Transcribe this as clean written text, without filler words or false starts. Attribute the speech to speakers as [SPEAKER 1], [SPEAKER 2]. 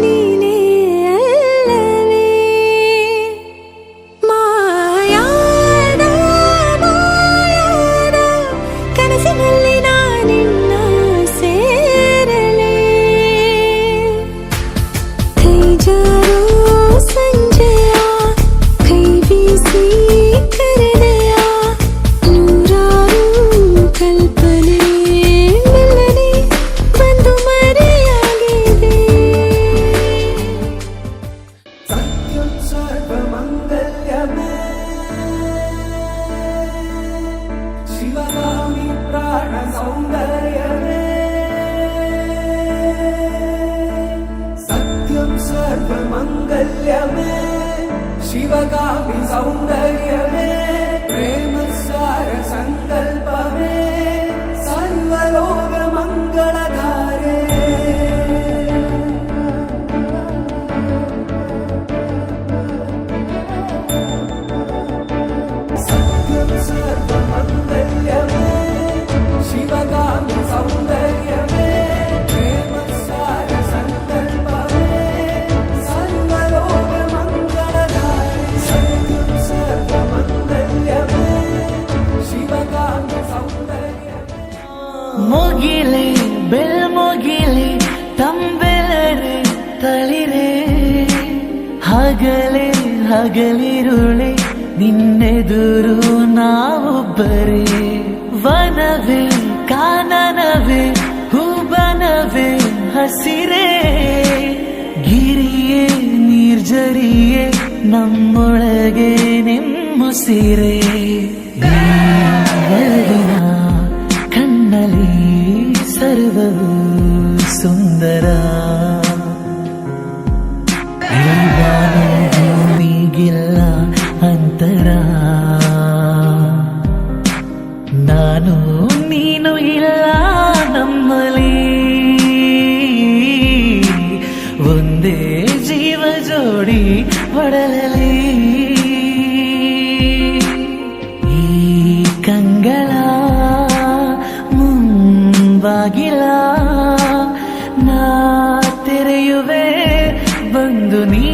[SPEAKER 1] ನೀನೇ ಅಲ್ಲವೇ ಮಾಯಾದ ಮಾಯಾದ ಕನಸಿನಲ್ಲಿ ನಾನಿನ್ನ ಸೇರಲೇ ಕೈ ಜಾರೋ ಸಂಜೆಯ ಕೈ ಬೀಸಿ ಕರೆದೆಯ ನೂರಾರು ಕಲ್ಪನೆ ಮೆಲ್ಲನೆ ಬಂದು ಮರೆಯಾಗಿದೆ
[SPEAKER 2] ಸತ್ಯಂ ಸರ್ವಮಂಗಲ್ಯಮೇ ಶಿವಗಾಮಿ ಪ್ರಾಣ ಸೌಂದರ್ಯವೇ ಸತ್ಯಂ ಸರ್ವಮಂಗಲ್ಯಮೇ ಶಿವಗಾಮಿ ಸೌಂದರ್ಯವೇ ಪ್ರೇಮ ಸಾರ ಸಂಕಲ್ಪವೇ ಸರ್ವಲೋಕ ಮಂಗಳಧಾರೆ ಸತ್ಯಂ ಸರ್ವಮಂಗಲ್ಯಮೇ ಶಿವಗಾಮಿ ಸೌಂದರ್ಯವೇ ಪ್ರೇಮ ಸಾರ ಸಂಕಲ್ಪವೇ ಸರ್ವಲೋಕ ಮಂಗಳಧಾರೆ ಸತ್ಯಂ ಸರ್ವಮಂಗಲ್ಯಮೇ ಶಿವಗಾಮಿ ಸೌಂದರ್ಯವೇ
[SPEAKER 3] ಮುಗಿಲೆ ಬೆಳ್ಮುಗಿಲೆ ತಂಬೆಲರೆ ತಳಿರೆ ಹಗಲೆ ಹಗಲಿರುಳೆ ನಿನ್ನೆದುರು ನಾವೊಬ್ಬರೇ ವನವೇ ಕಾನನವೇ ಹೂಬನವೇ ಹಸಿರೇ ಗಿರಿಯೇ ನಿರ್ಜರಿಯೇ ನಮ್ಮೊಳಗೆ ನೆಮ್ಮುಸಿರೆ ಒಳಗಿನ ಕಣ್ಣಲ್ಲಿ ಸರ್ವವು ಸುಂದರ ಭೂಮಿಗಿಲ್ಲ ಅಂತರ ನಾನು ನೀನು ಇಲ್ಲ ನಮ್ಮಲ್ಲಿ ಒಂದೇ ಜೀವ ಜೋಡಿ ಒಡಲಲಿ ಈ ಕಂಗಳ ಮುಂಬಾಗಿಲ ನಾ ತೆರೆಯುವೆ ಬಂದು ನೀ